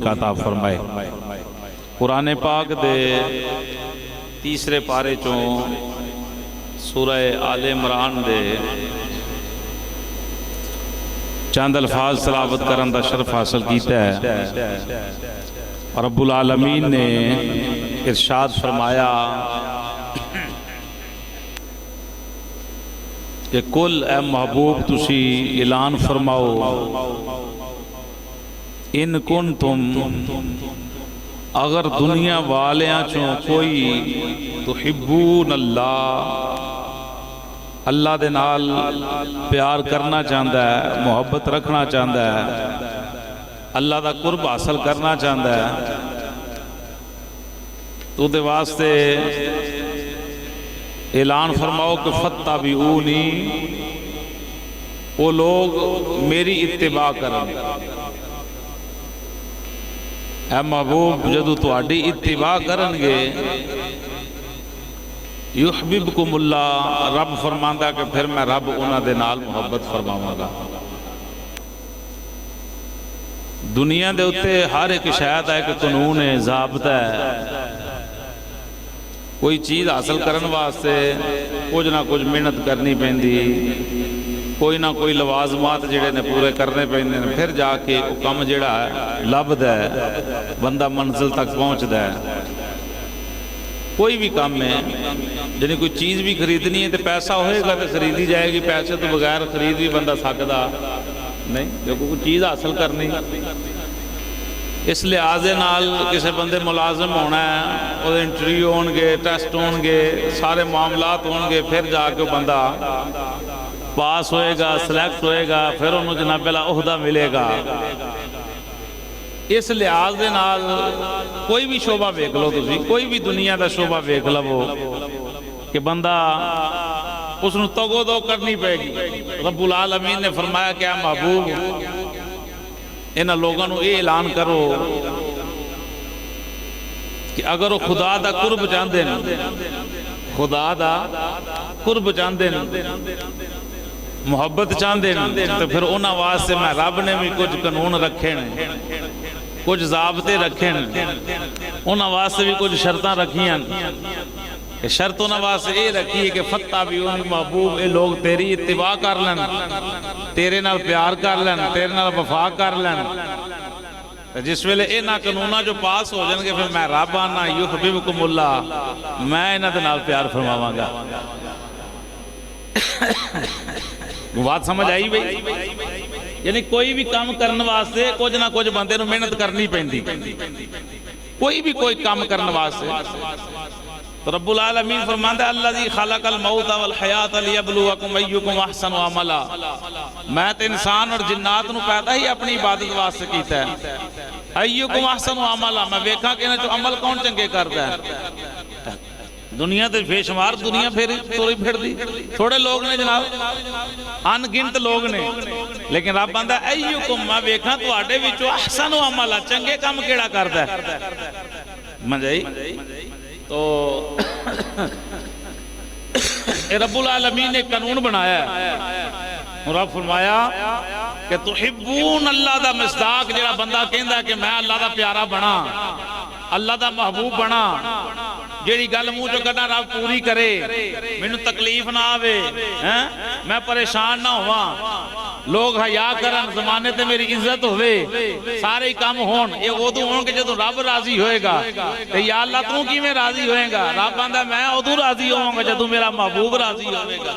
अता फरमाए। कुरान पाक दे तीसरे पारे चों सूरह आले इमरान दे चंद अल्फाज तलावत करन दा शरफ हासिल किया है। और रब्बुल आलमीन ने इरशाद फरमाया कि कुल ए महबूब तुसी ऐलान फरमाओ इन कुन तुम अगर दुनिया वालियां चों कोई तुहिब्बून अल्लाह दे नाल प्यार करना चाहता है, मुहब्बत रखना चाहता है, अल्लाह दा कुर्ब हासिल करना चाहता है, तो दे वास्ते ऐलान फरमाओ कि फत्ताबिऊनी, वो लोग मेरी इत्तिबा करन। ऐ महबूब जदों तुहाडी इत्तिबा करनगे युहब्बिबकुमुल्लाह, रब फरमांदा कि फिर मैं रब उन्हां दे नाल मुहब्बत फरमावांगा। दुनिया दे उत्ते हर एक शय दा एक कानून है, ज़ाबता है। कोई चीज़ हासिल करने वास्ते कुछ ना कुछ मेहनत करनी पैंदी, कोई ना कोई लवाजमात जिहड़े ने पूरे करने पैंदे ने, फिर जाके वो काम जिहड़ा है लभदा है, बंदा मंजिल तक पहुँचदा है। कोई भी काम है, यानी कोई चीज़ भी खरीदनी है तो पैसा होएगा तो खरीदी जाएगी, पैसे तो बगैर खरीद भी बंदा सकदा नहीं। देखो कोई चीज़ हासिल करनी, इस लिहाजे नाल किसी बंदे मुलाजम होना है, वो इंटरव्यू होंगे, टेस्ट होंगे, सारे मामलात होंगे, फिर जाके बंदा पास होएगा, सिलेक्ट होएगा, फिर उन्होंने जनाब वाला ओहदा मिलेगा। इस लिहाज दे नाल कोई भी शोभा वेख लो तुसी, कोई भी दुनिया का शोभा वेख लवो कि बंदा उसनूं तगो-दो करनी पेगी। रब्बुल आलमीन ने फरमाया क्या महबूब इन्हां लोगों को ये ऐलान करो कि अगर वो खुदा दा कुर्ब चाहते हैं, खुदा दा कुर्ब चाहते हैं, मुहब्बत चाहते हैं, तो फिर उन्हां वास्ते मैं रब ने भी कुछ कानून रखे ने, कुछ ज़ाबते रखे ने, उन्हां वास्ते भी कुछ शर्तां रखियां। शर्त उन्हां वास्ते ये रखी है कि फत्ताबिऊनी महबूब, ये लोग तेरी इत्तिबा कर लैन, तेरे नाल प्यार कर लैन, तेरे नाल वफा कर लैन। जिस वेले इन्हां कानूनां जो पास हो जाएंगे फिर मैं रब आना युहब्बिबकुमुल्लाह, मैं इन्हां दे नाल प्यार फरमावांगा। बात समझ आई भाई? यानी कोई भी काम करने वास्ते कुछ ना कुछ बंदे नूं मेहनत करनी पैंदी, कोई भी कोई काम करने वास्ते। तो रब्बुल आलमीन फरमांदा अल्लज़ी खलक़ल मौत वल हयात लियब्लुवकुम अय्युकुम अहसनु अमला, मैं तो इंसान और जिन्नात नूं पैदा ही अपनी इबादत वास्ते कीता है। अय्युकुम अहसनु अमला, मैं वेखां कि इन्हां चों अमल कौन चंगे करदा है। दुनिया तो बेशुमार दुनिया फिर तुरी फिरदी, थोड़े लोग ने जनाब, अनगिनत लोग ने, लेकिन रब आंदा अय्युकुम, मैं वेखां तुहाडे विचों अहसनु अमला, चंगे काम केड़ा करदा है। मजाई तो रब्बुल आलमीन ने कानून बनाया है। रब फरमाया कि तुहिब्बून अल्लाह दा मिसदाक, जेड़ा बंदा कहंदा कि मैं अल्लाह दा प्यारा बना, अल्लाह दा महबूब बना, जेड़ी गल मुंह चो कढ़ा रब पूरी करे, मैनू तकलीफ ना आवे, हैं मैं परेशान ना होवा, लोग हया करन, जमाने ते मेरी इज्जत होवे, सारे काम होण, ये उदों होणगे जदों रब राजी होएगा। ते या अल्लाह तू किवें राजी होएगा? रब आंदा मैं उदों राजी होवांगा जदों मेरा महबूब राजी होवेगा।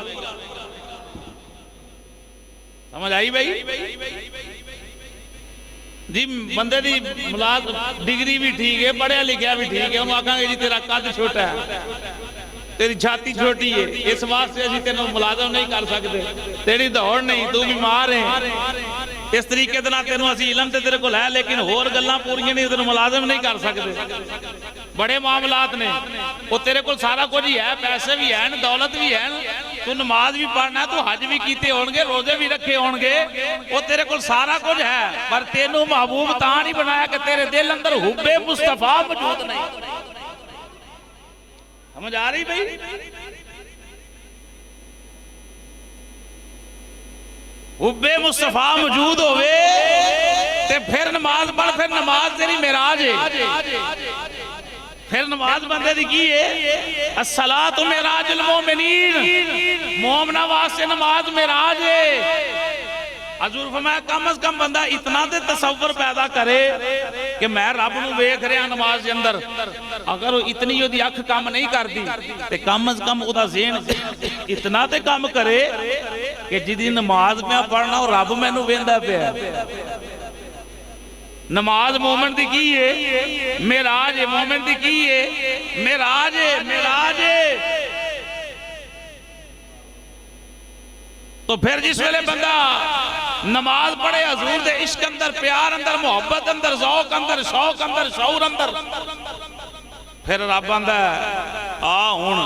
समझ आई भाई जी? बंदे दी मुलाज डिग्री भी ठीक है, पढ़िया लिखिया भी ठीक है, उन्होंने आखांगे जी तेरा कद छोटा है, तेरी छाती छोटी है, इस वास्ते असीं तेनों मुलाजम नहीं कर सकते, तेरी दौड़ नहीं, तू बीमार है, इस तरीके तेनों असीं इलम ते तेरे कोल है, लेकिन होर गल्लां पूरियां नहीं, तेनों मुलाजम नहीं कर सकते। बड़े मामलात ने, वो तेरे कोल सारा कुछ ही है, पैसे भी हैं, दौलत भी है, तू नमाज भी पढ़ना, तू हज भी कीते होणगे, रोजे भी रखे होणगे, वो तेरे कोल सारा कुछ है, पर तेनों महबूब तां नहीं बनाया कि तेरे दिल अंदर हुब्बे मुस्तफा मौजूद नहीं। समझ आ रही भाई? हुब्बे मुस्तफा मौजूद होवे ते फिर नमाज पढ़, फिर नमाज तेरी मेराज है। फिर नमाज बंदे दी की है, अस्सलातु मेराजुल मोमिनीन, मोमना वास्ते नमाज मेराज है। हजूर फरमाया कम अज कम बंदा इतना ते तसव्वुर पैदा करे कि मैं रब नूं वेख रहा नमाज के अंदर। अगर इतनी ओदी अख काम नहीं करती ते कम अज कम ओदा ज़हन इतना ते काम करे कि जिदी नमाज मैं पढ़ना और रब मैनू वेंदा पिया। नमाज मोमिन दी की है मेराज है, मोमिन दी की है मेराज है, मेराज है। तो फिर जिस वेले बंदा नमाज पढ़े हजूर दे इश्क अंदर, प्यार अंदर, मोहब्बत अंदर, ज़ौक अंदर, शौक अंदर, शऊर अंदर, फिर रब आंदा आ हुण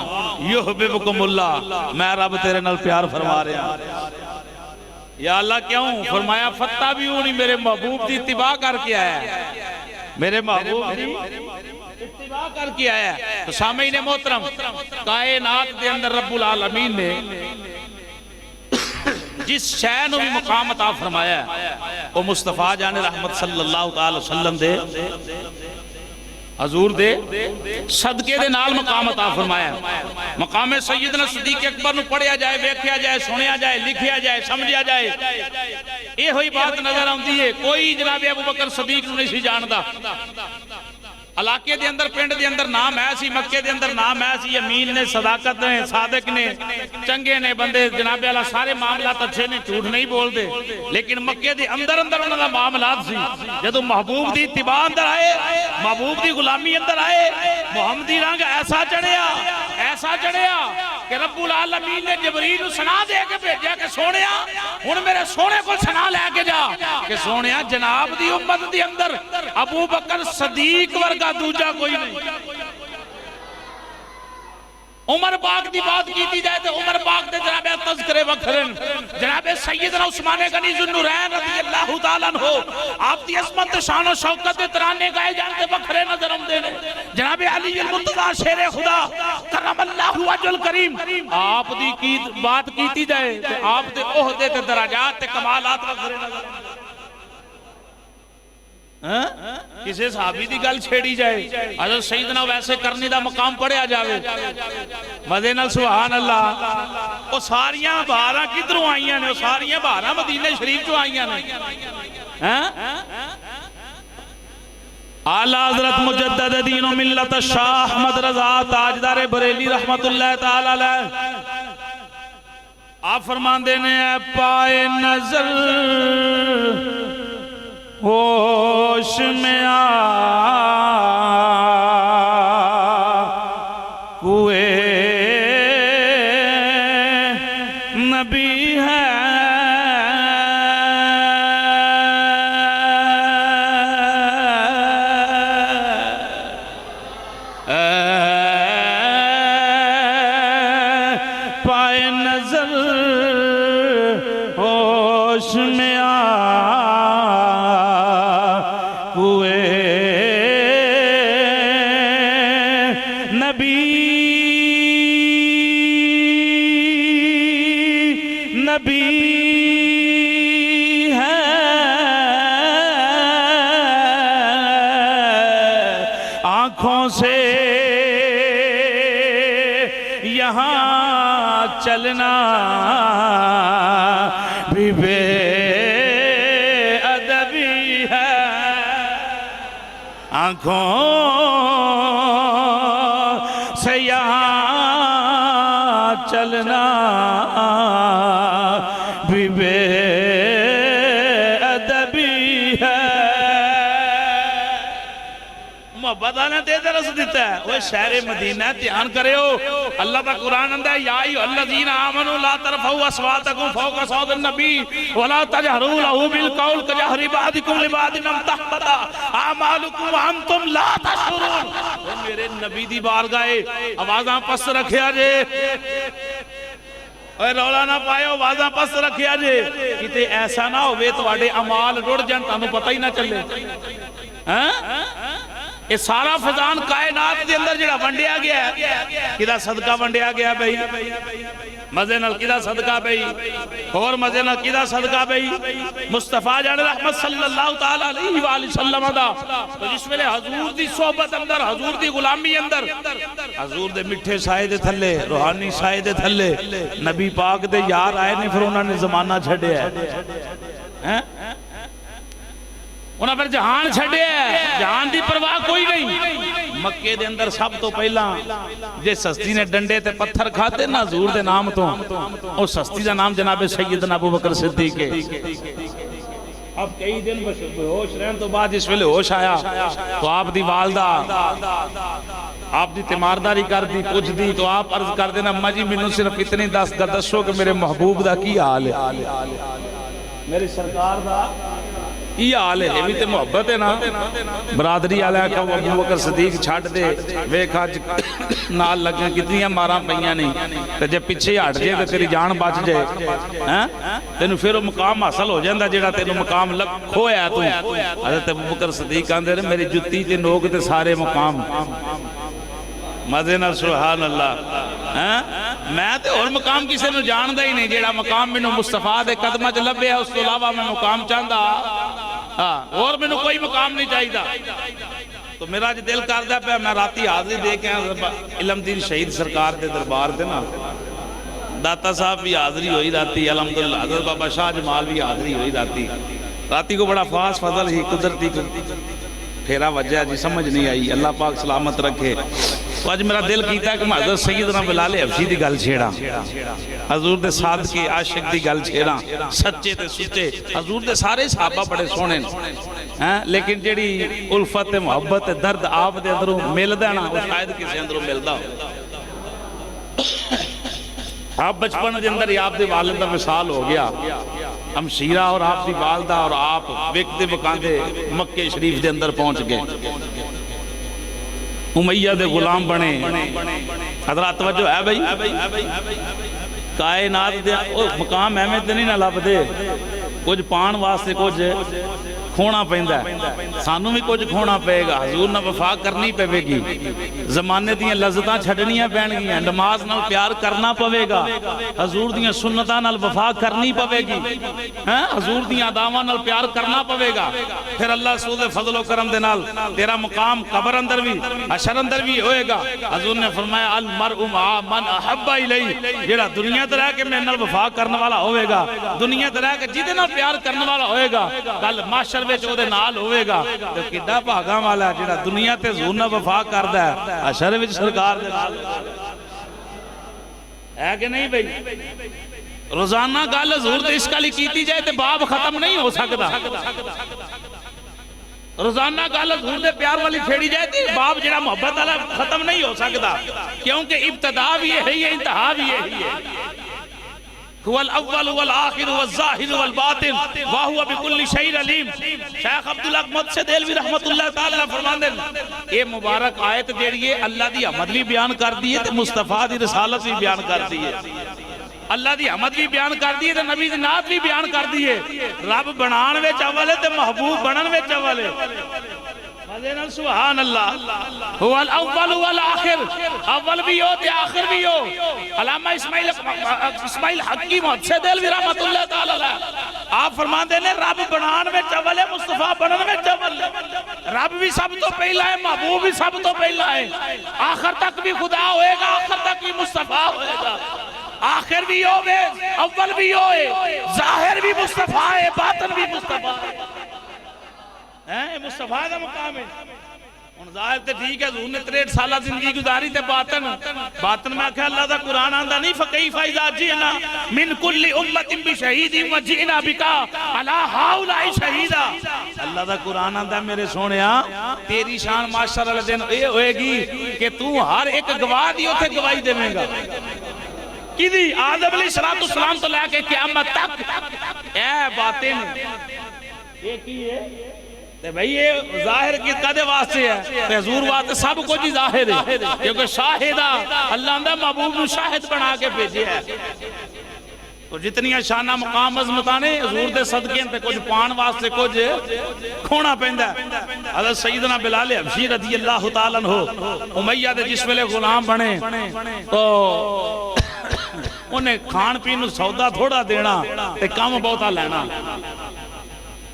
युहिब्बुकुमुल्लाह, मैं रब तेरे नाल प्यार फरमा रहा। या अल्लाह क्यों? फरमाया फत्ता भी नहीं, मेरे महबूब की इत्तिबा करके आया, मेरे महबूब की इत्तिबा करके आया। तो सामीन मोहतरम, कायनात के अंदर रब्बुल आलमीन ने जिस शय नूं भी मुकाम अता फरमाया वो मुस्तफा जाने रहमत सल्लल्लाहु अलैहि वसल्लम दे हजूर दे सदके दे नाल मुकाम अता फरमाया। मकामे सैयदना सिद्दीक अकबर नूं पढ़िया जाए, वेख्या जाए, सुनिया जाए, लिखिया जाए, समझिया जाए, ये हुई बात नजर आती है। कोई जनाब अबू बकर सिद्दीक नूं नहीं सी जानदा। इलाके दे अंदर, पिंड दे अंदर नाम है सी, मक्के दे अंदर नाम है सी, अमीन ने, सदाकत ने, सादिक ने, चंगे ने बंदे, जनाबे अल्लाह सारे मामलात अच्छे ने, झूठ नहीं बोलते। लेकिन मक्के दे अंदर अंदर उन्हां दा मामलात सी। जदों महबूब दी इत्तिबा अंदर आए, महबूब दी गुलामी अंदर आए, मुहम्मदी रंग ऐसा चढ़िया, ऐसा चढ़िया कि रब्बुल आलमीन ने जिबरील नूं सना दे के भेजा कि सोहणिया हुण मेरे सोहणे कोल सना लैके जा कि सोहणिया जनाब दी उम्मत दे अंदर अबू बकर सदीक वर्गा दूजा कोई नहीं। उमर पाक की बात की जाए तो उमर पाक दे जनाबे तज़किरे वखरन, जनाबे सैयदना उस्मान गनी ज़ुन्नुरैन रज़ियल्लाहु तआला अन्हु आप दी अज़मत शान और शौकत दे तराने गाए जानते वखरे नजर आउंदे ने। जनाबे अली अल मुर्तज़ा शेरे खुदा करमल्लाहु वजहुल करीम आप दी की बात की जाए तो आप दे ओहदे ते दराजात ते कमालात वखरे नजर किसी सहाबी की गल छेड़ी जाए, हज़रत सईदना वैसे करने का मकाम पढ़िया जाए मजे नाल सुभान अल्लाह। वो सारियां बहारां किधरों आईयां ने, सारियां बहारां मदीने शरीफ चों आईयां ने। आला हज़रत मुजद्दिद दीन व मिल्लत शाह अहमद रज़ा ताजदार बरेली रहमतुल्लाह तआला अलैह आप फरमांदे ने पाए नजर होश में आ कुए नबी है पाए नजर होश में नबी है आँखों से यहाँ चलना भी बेअदबी है। आँखों से यहाँ चलना भी बेअदबी है। मोहब्बत ने दे रस दिता है वो शहर मदीना ध्यान करो। अल्लाह का कुरान आंदा है या अय्युहल्लज़ीना आमनू ला तरफऊ अस्वातकुम फौका सौतिन नबी वला तजहरू लहू बिल कौल कजहरि बादिकुम लिबादिन तहबता आमालुकुम व अंतुम ला तशउरून। मेरे नबी दी बारगाहे आवाज़ां पस रखिया जे, रौला ना पायो, आवाज़ां पस रखिया जे, किते ऐसा ना होवे तुहाडे अमाल रुड़ जाण तुहानू पता ही ना चले। ये सारा फैजान कायनात के अंदर जिहड़ा वंडिया गया किदा सदका वंडिया गया भाई। मजे नाल किदा सदका पई और मजे नाल किदा सदका पई मुस्तफा जान रहमत सल्लल्लाहु तआला अलैहि वसल्लम दा। तो जिस वेले हजूर दी सोहबत अंदर, हजूर दी गुलामी अंदर, हजूर दे मिठे साए दे थल्ले, रूहानी साए दे थल्ले नबी पाक दे यार आए ने, फिर उन्होंने जमाना छड्या है, उन्हें फिर जहान छड्या है, जहान दी परवाह कोई नहीं। मक्के दे अंदर सब तो पहला जिस हस्ती ने डंडे ते पत्थर खाते ना हजूर दे नाम तो, उस हस्ती का नाम जनाबे सैयदना अबू बकर सिद्दीक है। अब कई दिन बेहोश रहने तो बाद जिस वेले होश आया तो आप दी वालदा आप दी तीमारदारी कर दी, पुछ दी, तो आप अर्ज कर देना अम्मा जी मैनू सिर्फ इतनी दसो कि मेरे महबूब दा की हाल है, मेरी सरकार दा की हाल है। भी तो मुहब्बत है ना बरादरी वाला कहो अबू बकर सिद्दीक छड्ड दे, वेख अज नाल लगे कितनियां मारां पईयां नहीं, ते जे पिछे हट जाए तो तेरी जान बच जाए हैं, तेनू फिर मुकाम हासिल हो जाता जेड़ा तेनू मुकाम खोया तू। हज़रत अबू बकर सिद्दीक कहंदे ने मेरी जुत्ती ते नोक ते सारे मुकाम। मजे नाल सुभान अल्लाह हैं, मैं तो और मुकाम किसी नू जानदा ही नहीं, जेड़ा मुकाम मैनू मुस्तफा दे कदमां च लभ्या उस तो इलावा मैं मुकाम चाहता हाँ, और मैनू कोई मुकाम नहीं चाहिए। तो मेरा अज दिल करदा पिया मैं राती हाज़री दे के इलमदीन शहीद सरकार के दरबार से ना दाता साहब भी हाज़री हुई राती, अलहमदुलिल्लाह हज़रत बाबा शाह जमाल भी हाज़री हुई राती। राती को बड़ा फास फजल ही कुदरती फेरा वजह जी समझ नहीं आई, अल्लाह पाक सलामत रखे। तो अज मेरा दिल किया कि मैं हज़रत सैयदना बिलाल हबशी की गल छेड़ा, हजूर दे सादके आशिक की गल छेड़ा, सच्चे ते सुच्चे हजूर दे सारे सहाबा बड़े सोहने हैं, लेकिन जेड़ी उल्फत मुहब्बत दर्द आप दे अंदरों मिलदा ना वो शायद किसी अंदरों मिलदा हो। आप बचपन के अंदर आप दे वालिद का विसाल हो गया, हमशीरा और आप दी वालदा और आप वेखदे वकांदे मक्के शरीफ के अंदर पहुंच गए, उमैया दे गुलाम बने। हजरात तवज्जो है भाई, कायनात दे मुकाम एवें ते नहीं ना लभदे, कुछ पाण वास्ते कुछ खोना पैंदा, सानू भी कुछ खोना पेगा, हजूर नाल वफा करनी पवेगी, जमाने दियां लज़्ज़तां छड्डनियां पैणगियां, नमाज नाल प्यार करना पवेगा, हजूर दियां सुन्नतां नाल वफा करनी पवेगी, हैं हजूर दियां अदावां नाल प्यार करना पवेगा। फिर अल्लाह सूदे फजलो करम दे नाल तेरा मुकाम कब्र अंदर भी हशर अंदर भी होएगा। हजूर ने फरमाया अल मरउ मा मन अहब्बा इलैहि, जेड़ा दुनिया ते रह के मेरे नाल वफा करने वाला होएगा, दुनिया ते रह के जिहदे नाल प्यार करने वाला होएगा, कल माशर विच ओदे नाल होएगा। ते किड्डा भागा वाला जेड़ा दुनिया ते हजूर नाल वफा करदा है, हशर विच सरकार दे नाल है कि नहीं भाई। रोजाना गल हजूर ते इस गल कीती जाए तो बाब खत्म नहीं हो सकता, रोजाना गल हजूर दे प्यार वाली छेड़ी जाए तो बाब जेड़ा मोहब्बत वाला खत्म नहीं हो सकता, क्योंकि इब्तदा भी यही है, इंतहा भी यही है। हुवल अव्वल वल आखिर वल ज़ाहिर वल बातिन व हुवा बिकुल्लि शैइन अलीम। शेख अब्दुल हक मुहद्दिस देलवी रहमतुल्लाह तआला फरमांदे ये मुबारक आयत जेड़ी है अल्लाह दी हमद भी बयान कर दी है ते मुस्तफा दी रिसालत भी बयान कर दी है, अल्लाह दी हमद भी बयान कर दी है ते नबी दी नात भी बयान कर दी है। रब बनाण विच अव्वल है ते महबूब बनन विच अव्वल है। मजे नाल सुभान अल्लाह। हुवल अव्वल वल आखिर, अव्वल भी हो ते आखिर भी हो। अल्लामा इस्माइल हकी मुहद्दिस देलवी रहमतुल्लाह तआला अलैह आप फरमाते ने रब बनाण विच अव्वल है, मुस्तफा बनन विच अव्वल है। रब भी सब तो पहला है, महबूब भी सब तो पहला है, आखिर तक भी खुदा होएगा, आखिर तक भी मुस्तफा होएगा। आखिर भी होवे, अव्वल भी होए, जाहिर भी मुस्तफा है, बातिन भी मुस्तफा है, मुस्तफा का मुकाम है। हुन जाहिर ते ठीक है हजूर ने 63 साल जिंदगी गुजारी ते बातिन में आख्या अल्लाह दा कुरान आंदा नहीं फकैफा इज़ा जिना मिन कुल्ली उम्मतिन बि शहीदिन व जिना बिका अला हाउलाई शहीदा। अल्लाह दा कुरान आंदा मेरे सोहणिया तेरी शान माशर वाले दिन ये होएगी कि तू हर एक गवाह दी उथे गवाही देवेगा। किदी आदम अलैहिस्सलाम तो लेके क़यामत तक ए बातिन ये की है ते भाई ये जाहिर की कदे वास्ते है ते हुजूर वास्ते सब कुछ ही जाहिर है, क्योंकि शाहिदा अल्लाह ने महबूब को शाहिद बना के भेजा है। तो जितनियां शाना मुकाम अजमतां ने हुजूर दे सदके ते कुछ पाण वास्ते कुछ खोना पैंदा। हज़रत सैयदना बिलाल हबशी रज़ियल्लाहु तआला अन्हु उमैया दे जिस वेले गुलाम बने तो उन्हें खाण पीन नूं सौदा थोड़ा देना ते काम बहुता लेना।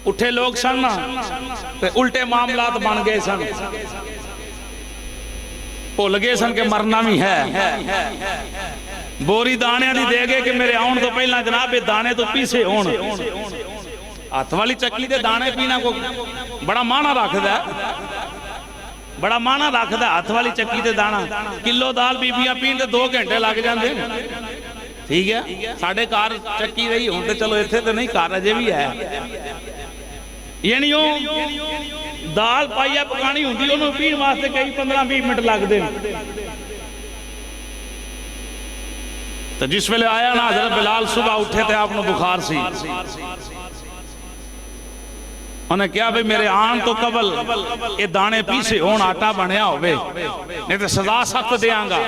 उठे लोग सन ते उल्टे मामलात बन गए सन, भुल गए सन कि मरना भी है। बोरी दाणियां दी दे गए कि मेरे आउण तो पहला जनाब ये दाने तो पीसे होण। हथ वाली चक्की दे दाने पीना को बड़ा माना रखदा, बड़ा माना रखदा। हथ वाली चक्की दे दाना किलो दाल बीबियां पीन ते 2 घंटे लग जाते। ठीक है, साढ़े घर चक्की रही हुण ते चलो इत्थे ते नहीं, घर अजे भी है। यानी दाल पाइया पकानी होंदी उन्होंने पीण वास्ते कई 15-20 मिनट लगते। तो जिस वेले आया ना हज़रत बिलाल सुबह उठे थे आपको बुखार सी, उन्हें क्या भाई मेरे आन तो कबल ये दाने पीसे होण आटा बनया होवे, नहीं तो सजा सख्त देंगा।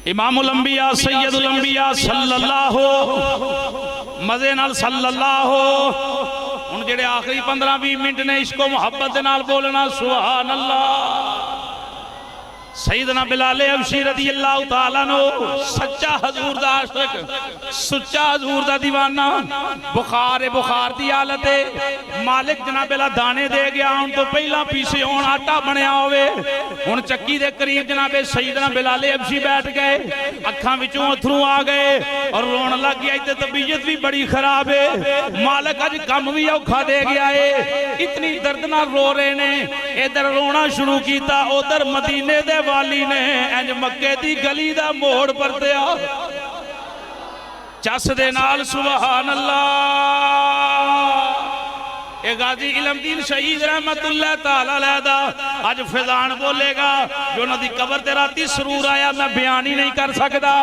इमामुल अंबिया सैयदुल अंबिया सल्लल्लाहु मजे नाल सल्लल्लाहु। हुण जेड़े आखिरी 15-20 मिनट ने इश्को मुहब्बत दे नाल बोलना सुभान अल्लाह। सैयदना बिलाल हबशी रज़ी अल्लाह तआला नो सच्चा हजूर दा आशिक, सच्चा हजूर दा दीवाना, बुखार दी हालत है। मालिक जनाब अल्लाह दाने दे गया, उन तो पहला पीछे होण आटा बनया होवे। हुण चक्की दे करीब जनाब सैयदना बिलाल हबशी बैठ गए, अखां विचों अथरू आ गए और रोण लग गया। इते तबीयत भी बड़ी खराब है, मालिक अज कम भी औखा दे गया है। इतनी दर्द नाल रो रहे ने, इधर रोना शुरू किया, उधर मदीने दे वाली ने इंज मक्के दी गली दा मोड़ परतिया चस दे नाल सुभान अल्लाह। ए गाजी इलमदीन शहीद रहमतुल्लाह तआला अलैह दा अज फैजान बोलेगा जो उन्हां दी कबर ते राती सरूर आया, मैं बयान ही नहीं कर सकदा।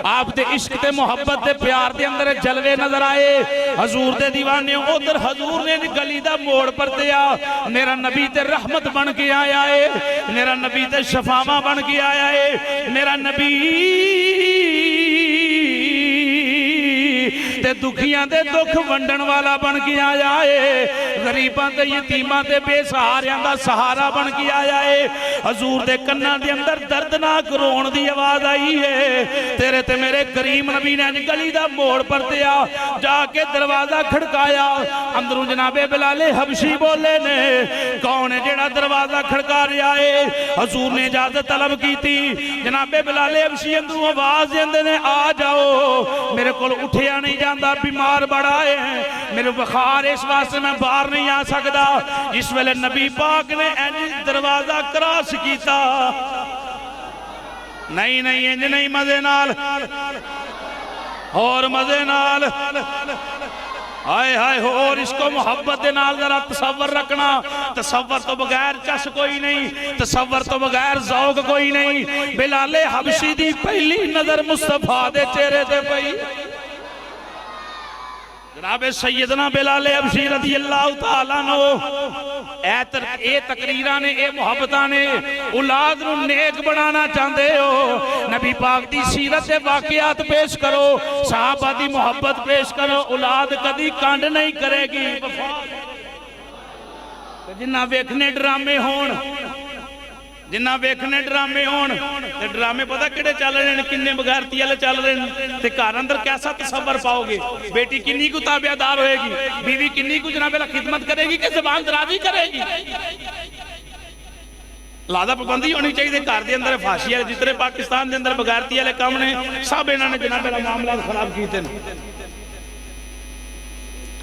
आप दे इश्क ते मोहब्बत दे प्यार दे अंदर जलवे नजर आए। हजूर दे दीवाने उधर हजूर ने गली दा मोड़ परतिया, मेरा नबी ते रहमत बन के आया है, मेरा नबी ते शफावा बन के आया है, मेरा नबी ते दुखियां दे दुख वंडन वाला बन के आया है, गरीबां ते यतीमां ते बेसहारियां दा सहारा बन के आया है। हजूर दे कन्नां दे अंदर दर्दनाक रोण दी आवाज आई है, तेरे ते मेरे करीम नबी ने गली दा मोड़ परतिया जाके दरवाजा खड़काया। अंदरों जनाबे बिलाल हबशी बोले ने, कौन है जेड़ा दरवाजा खड़का रहा है? हजूर ने इजाजत तलब की थी। जनाबे बिलाल हबशी अंदरों आवाज देंदे ने, आ जाओ, मेरे को उठिया नहीं जाता, बीमार बड़ा है, मेरे बुखार इस वास्ते मैं बाहर नहीं आ सकता। इस वेले नबी पाक ने इंज दरवाजा क्रॉस किया, नहीं नहीं इंज नहीं, मजे नाल और मजे नाल, हाय हाय होर इसको मोहब्बत दे नाल जरा तसव्वुर रखना। तसव्वुर तो बगैर चस कोई नहीं, तसव्वुर तो बगैर ज़ौक़ कोई नहीं। बिलाल हबशी दी पहली नजर मुस्तफा दे चेहरे ते पई। जनाब सैयदना बिलाल हबशी रज़ी अल्लाह तआला नो ए तकरीरां ने, ए मुहब्बतां ने औलाद नूं नेक बनाना चाहते हो, नबी पाक दी सीरत दे वाक़ियात पेश करो, सहाबा दी मुहब्बत पेश करो, औलाद कदी कंड नहीं करेगी। जिन्ना वेखने ड्रामे होण, जिन्ना वेखने ड्रामे होण, ते ड्रामे पता किहड़े चल रहे हैं, किन्ने बगैरती वाले चल रहे हैं, ते घर अंदर कैसा तसव्वुर पाओगे? बेटी किन्नी को ताबेदार होएगी, बीवी किन्नी को जनाब खिदमत करेगी कि ज़बान दराजी करेगी? लादा पाबंदी होनी चाहिए घर के अंदर। फांसी वाले जितने पाकिस्तान के अंदर बगैरती वाले काम ने, सब इन्होंने जनाब मामला खराब किए।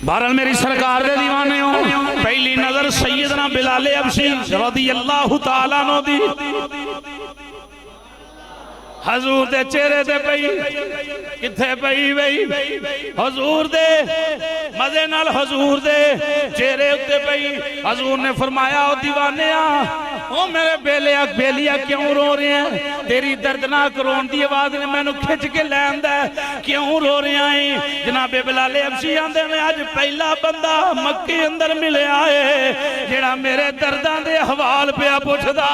बहरहाल मेरी सरकार दे दीवाने हो, पहली नजर सैयदना बिलाल हबशी रज़ी अल्लाह तआला अन्हु दी हजूर दे चेहरे ते पई, किथे पई बई? हजूर दे मजे नाल हजूर दे चेहरे उत्ते पई। हजूर ने फरमाया, ओ दीवानिया, ओ मेरे बेलिया बेलिया क्यों रो रहे हैं? तेरी दर्दनाक रोन दी आवाज ने मैनू खिंच के ले आंदा, क्यों रो रहा है? जनाबे बिलाल हबशी आंदे ने, अज पहला बंदा मक्के अंदर मिलिया है जेड़ा मेरे दर्दां दे हवाल पिया पुछदा।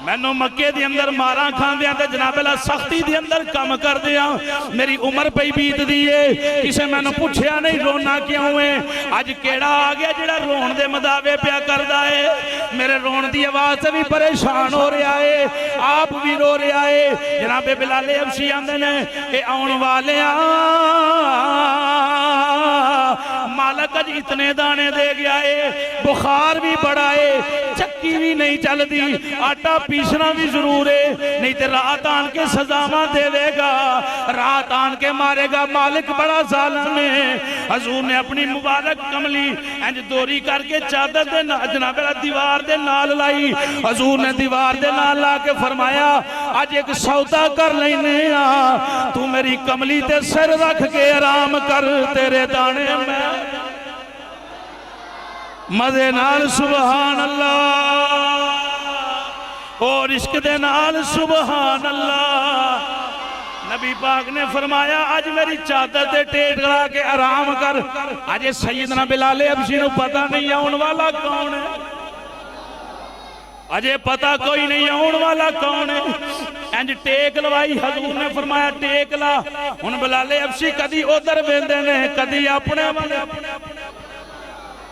मैनू मक्के दे अंदर मारा खांदियां ते जनाब अल्लाह सख्ती दे अंदर कम करदियां मेरी उम्र पई बीतदी है, किसे मैनू पुछया नहीं रोना क्यों है? अज केड़ा आ गया जेड़ा रोन दे मदावे पिया करदा है? मेरे रोन की आवाज़ से भी परेशान हो रहा है, आप भी रो रहा है। जनाबे बिलाले हबशी आंदे ने ये आने वाले मालक अज इतने दाने दे गया है, बुखार भी बड़ा है, चक्की भी नहीं चलती, आटा पीसना भी जरूर है, नहीं तो रात आन के सजावा देगा, रात आन के मारेगा। मालिक बड़ा जालिम है। हजूर ने अपनी मुबारक कमली इंज दोरी करके चादर दे जनाब दीवार दे नाल लाई। हजूर ने दीवार दे नाल ला के फरमाया अज एक सौदा कर लेने आ, तू मेरी कमली ते सिर रख के आराम कर, तेरे दाने में मजे नाल सुबहान अल्लाह और इश्क दे नाल सुबहान अल्लाह। नबी पाक ने फरमाया अज मेरी चादर ते टेट लगा के आराम कर। अज सैयदना बिलाले हबशी नूं पता नहीं आने वाला कौन है, अजे पता कोई नहीं आने वाला कौन है। इंज टेक लवाई, हजूर ने फरमाया टेक ला। हुण बिलाले हबशी कदी उधर वेंदे ने, कदी अपने वाले।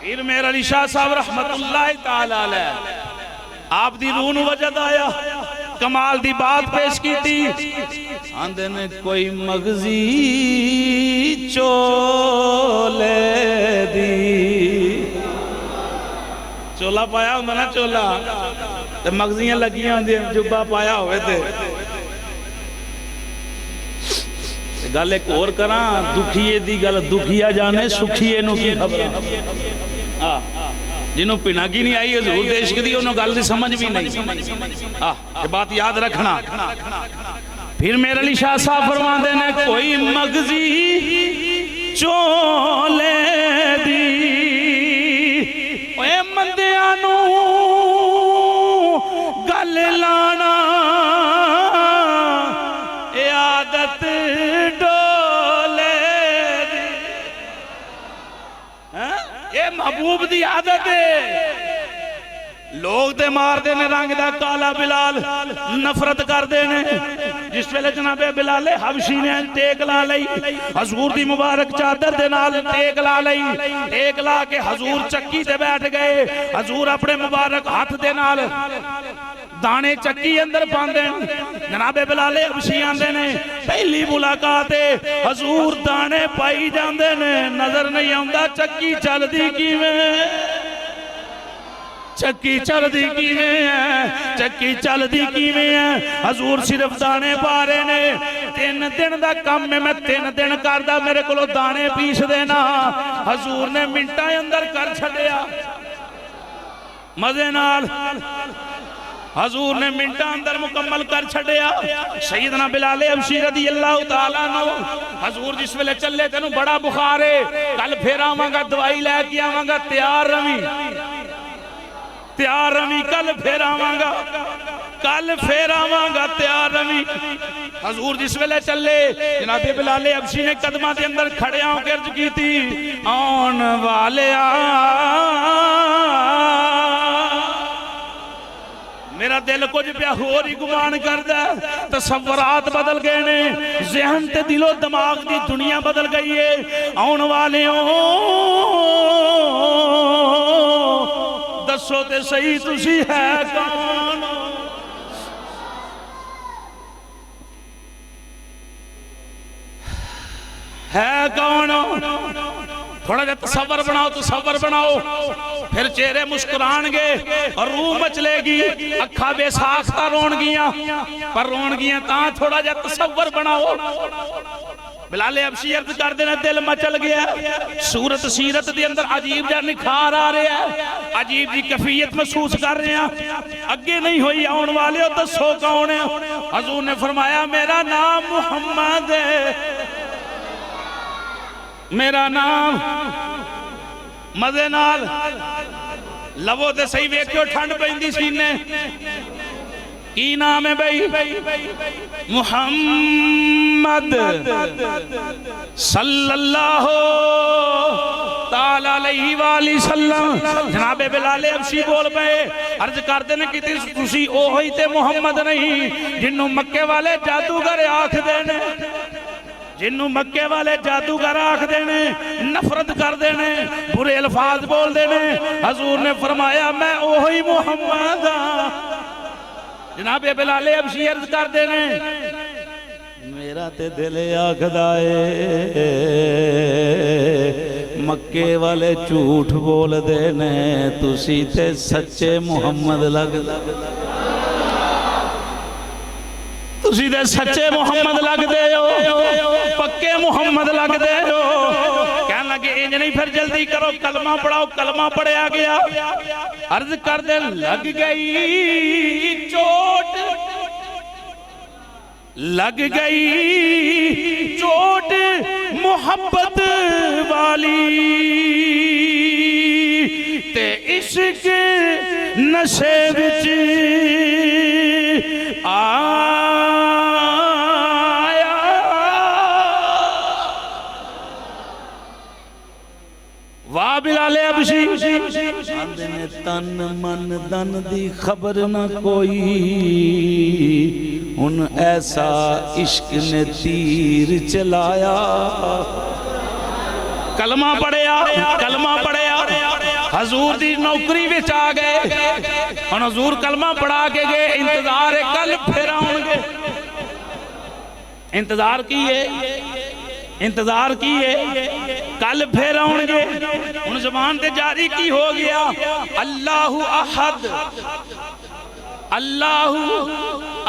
फिर मेरा अली शाह साहब रहमतुल्लाह तआला अलैह आप दी रूह नूं वजद आया, कमाल दी बात पेश की थी। आंदे ने कोई मगजी चोले दी, चोला पाया होंदा ना, चोला ते मगजियां लगियां होंदियां, जुब्बा पाया होवे ते गल एक होर करा, दुखिए दी गल दुखिया जाने, सुखिए नूं की खबर। जिन्हों पिनागी नहीं आई हजूर दे इश्क दी, उन्होंने गल दी समझ भी नहीं। ये बात याद रखना। फिर मेरे अली शाह साहब फरमाते ने कोई मगजी चोले दी, ओए मंदिया नू गल लाना ए आदत डोले दी, ये महबूब दी आदत है। लोग ते मारते ने रंग दा काला बिलाल, नफरत करते ने। जिस वेले जनाबे बिलाले हबशी ने टेक ला लई, हजूर दी मुबारक चादर दे नाल टेक ला लई, टेक ला के हजूर चक्की ते बैठ गए। हजूर अपने मुबारक हाथ दे नाल दाने चक्की अंदर पांदे, जनाबे बिलाले हबशी आंदे ने। पहली मुलाकात हजूर दाने पाई जांदे ने, नजर नहीं आउंदा चक्की चलदी किवें, चक्की चलदी किवें है, चक्की चलदी किवें है। हजूर सिर्फ दाने पा रहे ने। 3 दिन दा काम है, मैं 3 दिन करदा, मेरे कोलों दाने पीस देना। हजूर ने मिंटां अंदर कर छड़िया मजे नाल, हजूर ने मिंटा अंदर मुकम्मल कर छड़िया। सैयदना बिलाले हबशी रज़ी अल्लाह तआला अन्हु, हजूर जिस वेले चले तेनू बड़ा बुखार है, कल फिर आवांगा दवाई लैके आवांगा, तैयार रवी, तैयार रवी, कल फिर आवांगा, कल फिर आवांगा, तैयार रवी। हजूर जिस वेले चले, जनाबे बिलाले हबशी ने कदमां दे अंदर खड़े होकर अर्ज की थी, आउण वालिया मेरा दिल कुछ पिया होर ही गुमान करदा, तसव्वुरात बदल गए ने, ज़हन ते दिलो दिमाग की दुनिया बदल गई है। आउण वालिओ दसो ते सही तुसी है कौन, है कौन? थोड़ा जा तसव्वुर बनाओ, तसव्वुर बनाओ, फिर चेहरे मुस्कुराएंगे और रूह मचलेगी, अखा बेसाख्ता रोणगियां, पर रोणगियां ता थोड़ा जा तसव्वुर बनाओ। बिलाले हबशी अर्ज कर देना दिल मचल गया, सूरत सीरत के अंदर अजीब जा निखार आ रहा है, अजीब जी कैफियत महसूस कर रहे हैं। अगे नहीं हुई, आने वाले हो दसो कौन है? हजूर ने फरमाया मेरा नाम मुहम्मद है, मेरा नाम। मजे नाल लवो ते सही वेखियो, ठंड पैंदी सीने। की नाम है भाई? मुहम्मद सल्लल्लाहु ताला अलैहि वसल्लम। जनाबे बिलाले हबशी बोल पे अर्ज करते ने कि तुसी ओही ते मुहम्मद नहीं जिन्हों मक्के वाले जादूगर आखदे ने, जिन्हों मक्के वाले जादूगर आखते ने, नफरत करते ने, बुरे अल्फाज बोलते ने, हजूर ने फरमाया मैं ओही मुहम्मद हाँ। जनाब बिलाल हबशी अर्ज करते ने, मेरा ते दिल आखदा है मक्के वाले झूठ बोलते ने, तुसी ते सच्चे मुहम्मद लगदा, तुसी ते सच्चे मुहम्मद लगदे हो, पक्के मुहम्मद लगदे हो। कहने लगे इंज नहीं, फिर जल्दी करो कलमा पढ़ाओ। कलमा पढ़िया गया। अर्ज कर दे लग गई चोट, लग गई चोट मोहब्बत वाली, ते इश्क नशे विच आया। वाह बिलाल हबशी। आंदे ने तन मन दन दी खबर ना कोई, उन ऐसा इश्क ने तीर चलाया। कलमा पढ़िया, कलमा पढ़िया, हजूर दी नौकरी विच आ गए। हुण हजूर कलमा पढ़ा के गए, इंतजार है कल फिर आउणगे। इंतजार की है, इंतजार की है, कल फिर आउणगे। हुण ज़बान ते जारी की हो गया, अल्लाहु अहद, अल्लाहु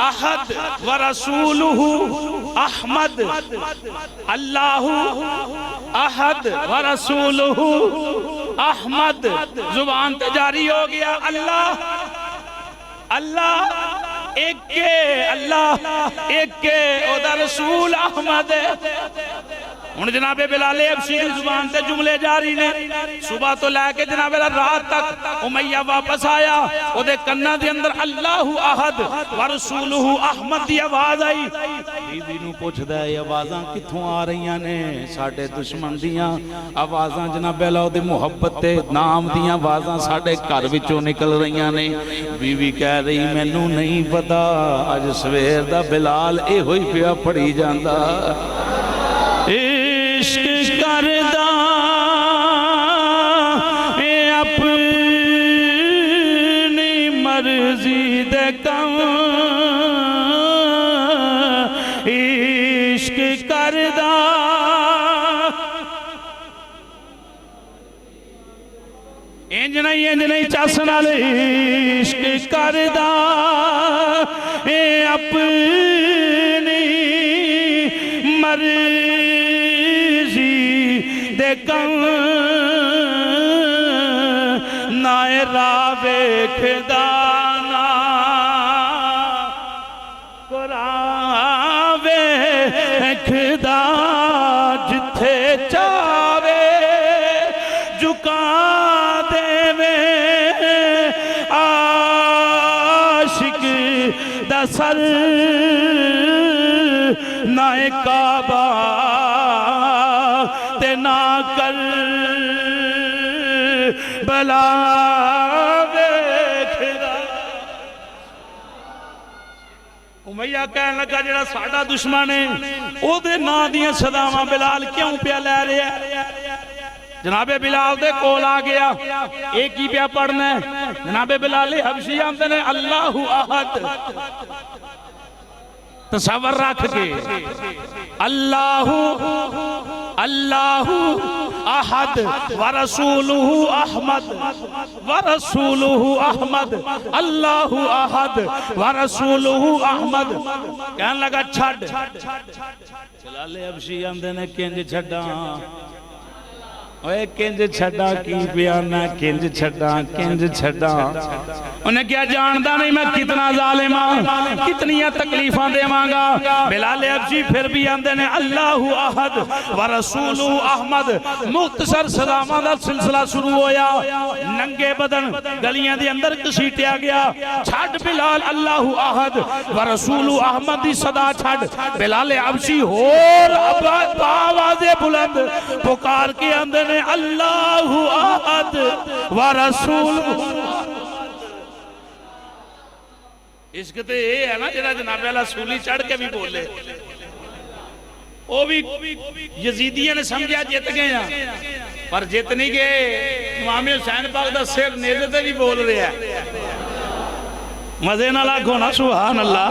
अहद व रसूलुहु अहमद, अल्लाहु अहद व रसूलुहु अहमद। जुबान ते जारी हो गया, अल्लाह अल्लाह एक के, अल्लाह एक के, ओदा रसूल अहमद। हुण जनाबे बिलाल हबशी दी जुबान ते जुमले जारी ने। सुबह तो लैके जनाबे रात तक उमैया वापस आया, ओदे कन्ना दे अंदर अल्लाहु अहद व रसूलुहु अहमद दी आवाज आई। बीबी नूं पुछदा है आवाज़ां कित्थों आ रहीआं ने? साडे दुश्मन दियां आवाज़ां जनाबे अल्लाह दे मुहब्बत ते नाम दियां आवाज़ां साडे घर विचों निकल रहीआं ने। बीवी कह रही मैनूं नहीं पता, अज सवेर दा बिलाल इहो ही पिया पढ़ी जांदा, इश्क करदा अपनी मर्जी दे कम, इश्क करदा इंज नहीं चस नाल, इश्क करदा अपनी मर्जी दे कम, नाए राह वेखदा ना कुरान वेखदा, जिथे चावे झुका देवे आशिक दा सर, नाए काबा ते ना कर बला वेखदा। उमैया कहन लगा जेड़ा साडा दुश्मन है ओदे नां दियां सदावां बिलाल क्यों पिया लै रहा है? जनाबे बिलाल दे कोल आ गया, एक ही पिया पढ़ना है। जनाबे बिलाल हबशी आंदे ने अल्लाहु अहद, तसव्वुर रख के अल्लाहु अल्लाहु अहद व रसूलुहु अहमद, व रसूलुहु अहमद, अल्लाहु अहद व रसूलुहु अहमद। कहन लगा छड़। बिलाल हबशी आंदे ने किंज छड्डा, ओए किंज छड्डा की बयाना, किंज छड्डा, किंज छड्डा। उन्हें क्या जानता नहीं मैं कितना जालिम हां, कितनी तकलीफां देवांगा। बिलाल हबशी फिर भी आंदे ने अल्लाहु अहद व रसूलुहु अहमद। मुख्तसर सलामां दा सिलसिला शुरू होया, नंगे बदन गलियां दे अंदर घसीटिया गया। छड़ बिलाल अल्लाहु अहद व रसूलुहु अहमद दी सदा छड़। बिलाल हबशी होर आवाज़े बुलंद पुकार के आंदे अल्लाहु अहद व रसूल। इश्क तो ये है ना जरा जनाबे वाला सूली चढ़ के भी बोले। वो भी यजीदियों ने समझा जित गए हैं, पर जित नहीं गए। इमाम हुसैन पाक दा सिर नेज़े ते भी बोल रहा है। मजे नाल आखो ना सुभान अल्लाह।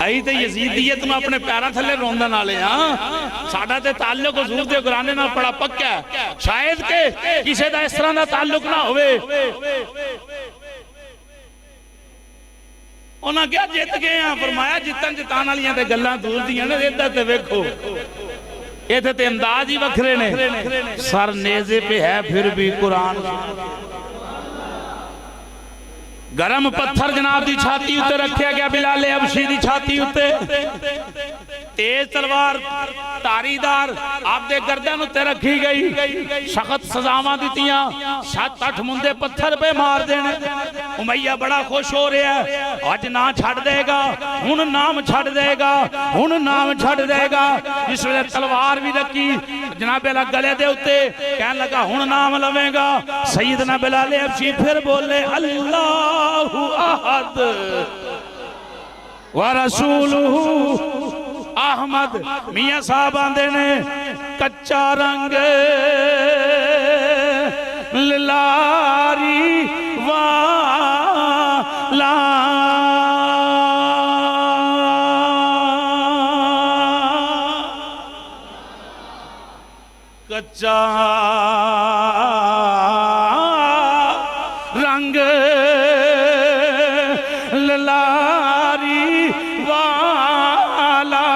अई तो यजीदियत में अपने पैरों थले रोंदन वाले हाँ। साडा ते ताल्लुक हुजूर दे घराने नाल बड़ा पक्का है। शायद के किसी दा इस तरह दा ताल्लुक ना होवे। उन्हें क्या जित गए हैं, फरमाया जितन जितान वालियां ते गल्लां दूर दियां ने। इधर ते वेखो इत्थे ते अंदाज ही वखरे ने। सर नेज़े पे है फिर भी कुरान। गरम पत्थर जनाब दी छाती उत्ते रखा गया, बिलाल हबशी दी छाती उत्ते। तेज तलवार धारीदार आपदे गर्दन उत्ते रखी गई। सख्त सजावां दित्तियां, 7-8 मुंदे पत्थर पे मार देने। उमैया बड़ा खुश हो रहा है, अज ना छड़ देगा, हुण नाम छड़ देगा, हुण नाम छड़ देगा। जिस वेले तलवार भी रखी जनाब अला गले दे उत्ते, कहन लगा हुण नाम लवेगा। सैयदना बिलाल हबशी फिर बोले अल्लाहु अहद व रसूलुहु अहमद। मियां साहब आंदे ने कच्चा रंग लारी वाला कच्चा रंग लारी वाला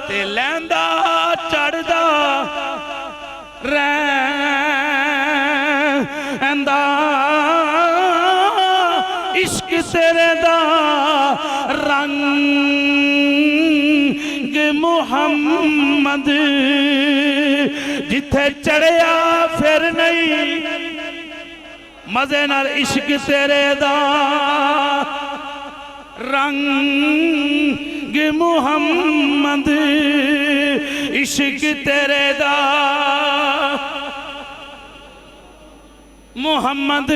ते लैंदा चढ़दा रैंदा इश्क तेरे दा रंग मुहम्मद। जिथे चढ़िया फिर नहीं मजे नाल इश्क तेरे दा रंग मुहम्मद। इश्क तेरे दा मुहम्मद।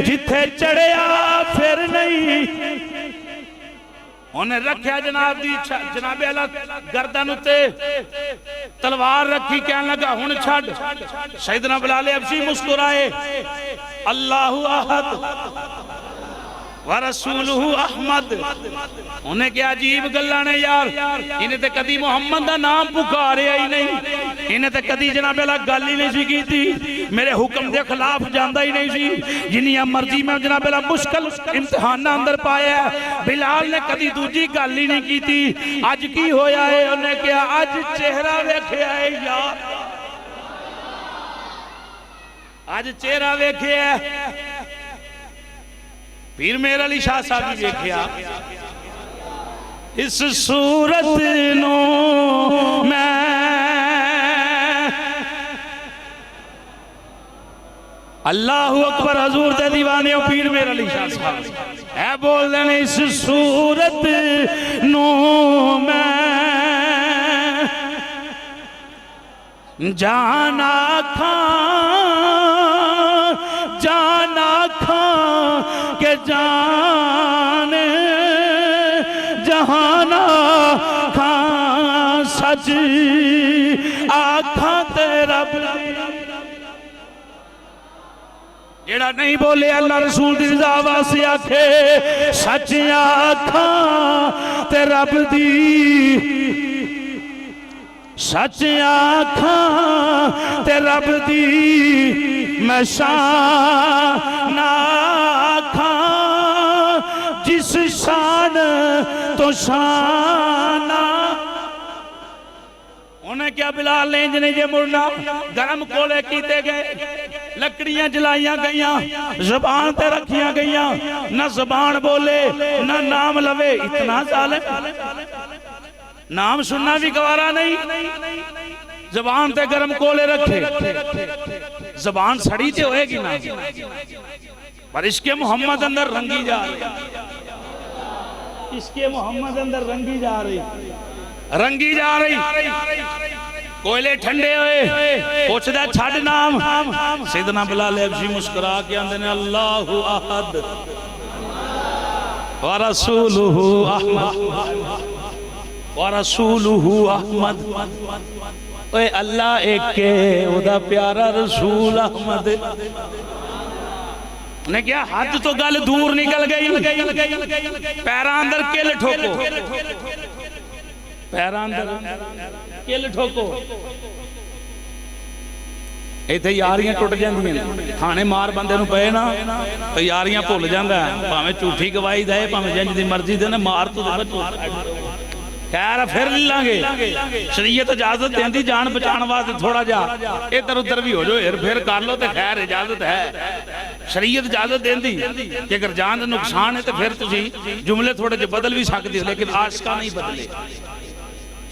जिथे चढ़िया फिर नहीं उन्हें रखा जनाब दी जनाबे अला गर्दन उत्ते तलवार रखी, कहने लगा हुण छड़। सैयदना बिलाल हबशी मुस्कुराए अल्लाहु अहद व रसूलुहु अहमद। उन्हें क्या अजीब गल्लां ने यार। इन्हें तो कदी मुहम्मद का नाम पुकारिया ही नहीं, इन्हें तो कदी जनाब अला गल ही नहीं सी कीती। मेरे हुक्म के खिलाफ जाता ही नहीं सी। जिन्नियां मर्जी मैं जनाब अला मुश्किल इम्तिहान अंदर पाया, बिलाल ने कदी दूजी गल ही नहीं कीती। अज की होया है, उन्हें क्या अज चेहरा वेख्या है यार, अज चेहरा वेख्या। पीर मेर अली शाह साहब भी वेख्या। इस सूरत नो मैं अल्लाहु अकबर हजूर दे दीवाने पीर मेर अली शाह साहब है बोल देने। इस सूरत नो मैं जाना खां के जान जहाना खां सच आखा तेरा। जेड़ा नहीं बोले अल्लाह रसूल दी रज़ा वास्ते आखे सच आखा ते रब दी। सच आखा ते रब दी मैं शान आखा जिस शान तो शाना। उन्हें क्या बिलाल ने इंज नहीं जे मुड़ना। गरम कोले कीते गए, लकड़ियां जलाइया गई, जबान ते रखिया गई, ना जबान बोले ना नाम लवे। इतना जालिम, नाम सुनना भी गवारा नहीं। जबान ते गरम कोले रखे, जबान सड़ी ते होएगी ना, पर इसके मोहम्मद अंदर रंगी जा रही, इसके मोहम्मद अंदर रंगी जा रही, रंगी जा रही। कोयले ठंडे हुए, पूछदा छड़ नाम। सैयदना बिलाल हबशी मुस्कुरा के आंदे ने अल्लाहु अहद व रसूलुहु अहमद व रसूलुहु अहमद। ओए अल्लाह एक के उदा प्यारा रसूल अहमद। ने क्या हद तो गल दूर निकल गई। पैरां अंदर किल ठोको, पैरां अंदर किल ठोको। इत्थे यारियां टुट जांदियां, खाने मार बंदे नूं पए ना तो यारियां भुल जांदा, भावें झूठी गवाही दे भावें जिंज दी मर्जी दे, मार तो खैर फिर ले लांगे। शरीयत इजाजत देंदी जान बचाने वास्ते थोड़ा जा इधर उधर भी हो जाओ, हेर फेर कर लो तो खैर इजाजत है। शरीयत इजाजत देंदी कि अगर जान का नुकसान है तो फिर तुसी जुमले थोड़े जे बदल भी सकते हो, लेकिन आशिका नहीं बदले।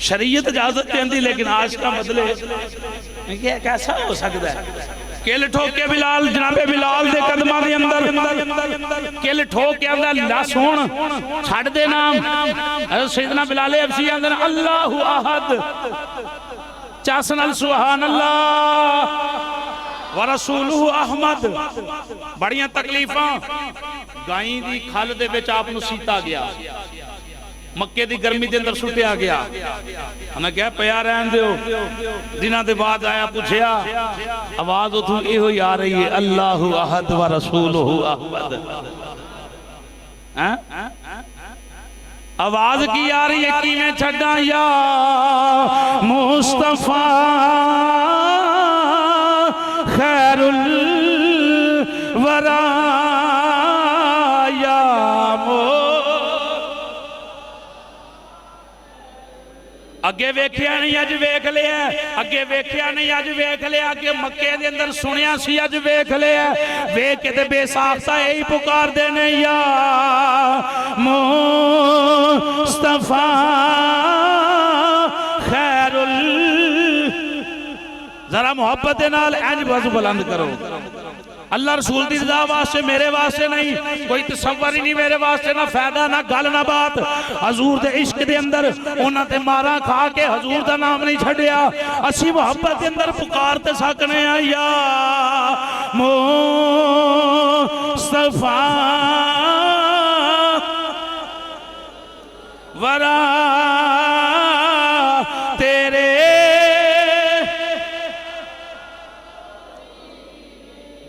शरीयत इजाजत देंदी लेकिन आशिका बदले, कैसा हो सकता है? किल ठोके बिलाल, जनाबे बिलाल दे कदमां दे अंदर किल ठोक के आंदा ला सुन छड़ दे नाम। सैयदना बिलाल हबशी आंदे ने अल्लाहु अहद, चस नाल सुभान अल्लाह व रसूलुहु अहमद। बड़ियां तकलीफां, गाई दी खल दे विच आप नूं सीता गया, मक्के दी गर्मी के अंदर सुटिया गया। उन्हें क्या पया रहन दो। दिनों के बाद आया, पूछया, आवाज उथों इहो ही आ रही है अल्लाहु अहद व रसूलुहु अहमद। आवाज की आ रही है कि मैं छड्डा या मुस्तफा खैरुल वरा या अगे वेख्या नहीं अज वेख लिया, अगे वेख्या नहीं अज वेख लिया, अगे मक्के दे अंदर सुनिया सी अज वेख लिया। वेख के ते बेसाख्ता यही पुकार देने या मुस्तफा खैरुल। जरा मोहब्बत दे नाल इंज बस बुलंद करो, अल्लाह रसूल दी रज़ा वास्ते, मेरे वास्ते नहीं। कोई तसव्वुर ही नहीं मेरे वास्ते, ना फायदा ना गल ना बात। हजूर दे इश्क दे अंदर उन्हां ते मारा खा के हजूर दा नाम नहीं छड्डिया। असी मोहब्बत दे अंदर पुकार ते सकने आ या मुस्तफा वरा तेरे।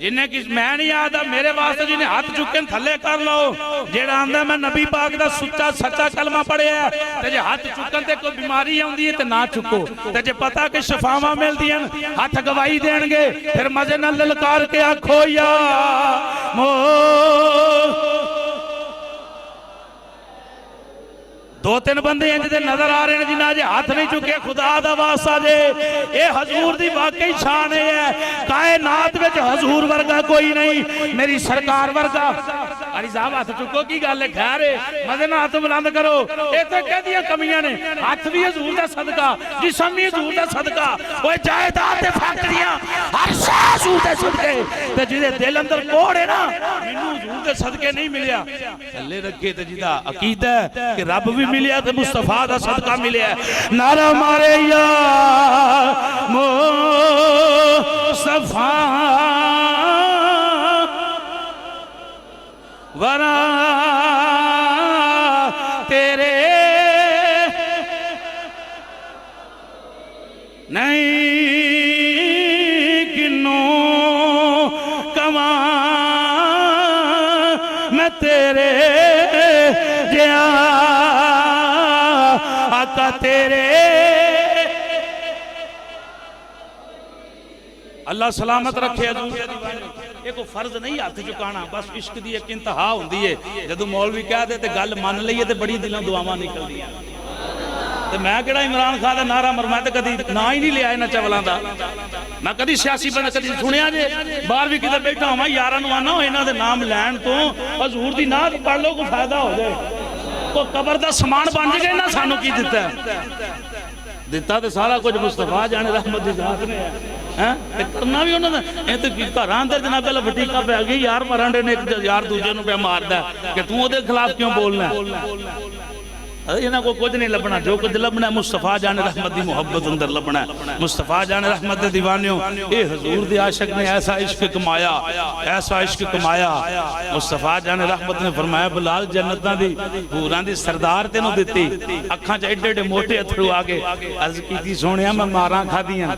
जिन्हें कि मैं नहीं आता मेरे वास्ते, जिन्हें हाथ चुके थले कर लो। जेड़ा आंदा मैं नबी पाक दा सुच्चा सच्चा कलमा पढ़िया, ते जे हाथ चुकन ते कोई बीमारी आउंदी है ते ना चुको, ते जे पता कि शफावां मिलदियां हाथ गवाही देणगे, फिर मजे नाल ललकार के आखो या मो। दो तीन बंदे इंज दे नजर आ रहे हैं जिन्हें अजे हाथ नहीं चुके। खुदा दा वास्ता जे ये हजूर दी वाकई शान है। कायनात विच हजूर वर्गा कोई नहीं, मेरी सरकार वर्गा। अली साहब हाथ चुको की गल है? खैर मजे नाल हाथ बुलंद करो। ये तो कहदियां कमियां ने, हाथ भी हजूर दा सदका, जिस्म भी हजूर दा सदका, ओए जायदाद ते फैक्ट्रियां हर शै हजूर दे सदके। ते जिहदे दिल अंदर कोड़ है ना, मैनू हजूर दे सदके नहीं मिलिया, थल्ले रखे ते जिहदा अकीदा है कि रब भी मिलिया तो मुस्तफा दा सदका मिलिया। नारा मारे या मुस्तफा वरा तेरे नहीं किन्नों कमा मैं तेरे जिया आका तेरे। अल्लाह सलामत रखे। ये कोई फर्ज नहीं हाथ चुकाना, बस इश्क की एक इंतहा होंदी है। जदों मौलवी कह दे ते गल मान लईए ते बड़ी दिलों दुआवां निकलदियां। ते मैं किहड़ा इमरान खान दा नारा मर, मैं तो कदी ना ही नहीं लिया इन्हां चवलां दा। मैं कदी सियासी बंदा कदी सुनिया जे, बाहर भी किधर बैठा होवां यारां नूं आना इन्हां दे नाम लैण तो हजूर दी नात पढ़ लो, कोई फायदा हो जाए। तो कबर दा समान बन गए ना, सानू की दिता दिता तो सारा कुछ मुस्तफा जाने रहमत दी जात ने है। करना भी उन्होंने घर अंदर जनाब पहले फटीका पै गई यार मरण ने, एक यार दूजे पे मारदा कि तू ओदे खिलाफ क्यों बोलना। इन्हों को कुछ नहीं लभना, जो कुछ लभना मुस्तफा जाने रहमत की मुहब्बत अंदर लभना। मुस्तफा जाने रहमत के दीवानियों, ये हजूर दे आशिक ने ऐसा इश्क कमाया, ऐसा इश्क कमाया। मुस्तफा जाने रहमत ने फरमाया बिलाल जन्नतां दी हूरां दी सरदार तेनों दिती। अखां च एडे एडे मोटे अथरू आ गए। अर्ज की सोनिया मैं मारां खादियां,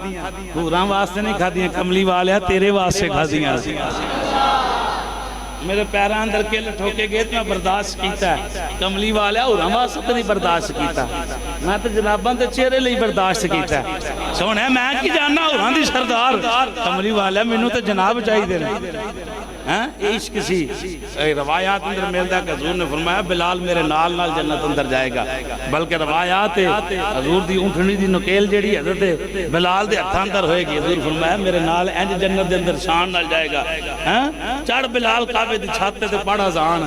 हूरां वास्ते नहीं खादियां, कमली वालिया तेरे वास्ते खादियां। मेरे पैरों अंदर किल ठोके गए तो मैं बर्दाश्त किया, कमली वाले होरां वास्ते नहीं बर्दाश्त किया, मैं तो जनाबां दे चेहरे लिए बर्दाश्त किया। सोने मैं की जाना होरां दी सरदार, कमली वाले मैनू तो जनाब चाहिए हैं। इश्क सी रवायात अंदर मिलता है। हजूर ने फरमाया बिलाल मेरे नाल नाल जन्नत अंदर जाएगा। बल्कि रवायात हजूर दी ऊँटनी दी नकेल जिहड़ी हज़रत बिलाल दे हत्थां अंदर होएगी। हजूर फरमाया मेरे नाल इंज जन्नत दे अंदर शान नाल जाएगा। हैं चढ़ बिलाल काबे दी छत ते पढ़ अज़ान।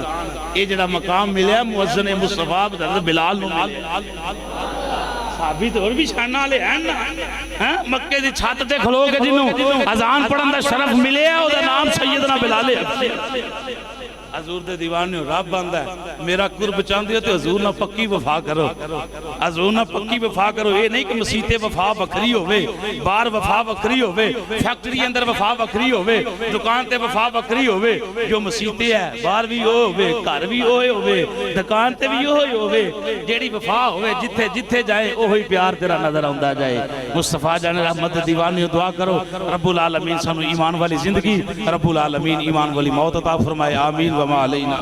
ये जिहड़ा मकाम मिलिया मुअज्जिन मुस्तफा हज़रत बिलाल नूं साबित और भी शाना वाले हैं ना। मक्के की छत ते खलो के जिन्हों अजान पढ़न का शरफ मिले ओदा नाम सैयदना बिलाल है। हजूर दे दीवाने रब आंदा है मेरा कुर्ब चाहते हो तो हजूर ना पक्की वफा करो, हजूर ना पक्की वफा करो। ये नहीं कि मसीते वफा वखरी होवे, बाहर वफा वखरी होवे, फैक्ट्री अंदर वफा वखरी होवे, दुकान ते वफा वखरी होवे। जो मसीते है बाहर भी वो होवे, घर भी वो होवे, दुकान ते भी वो होवे। जेड़ी वफा होवे जिथे जिथे जाए ओही प्यार तेरा नजर आंदा जाए। मुस्तफा जाने रहमत दीवानी दुआ करो रब्बुल आलमीन सानू ईमान वाली जिंदगी, रब्बुल आलमीन ईमान वाली मौत अता फरमाए। आमीन व मा अलैना।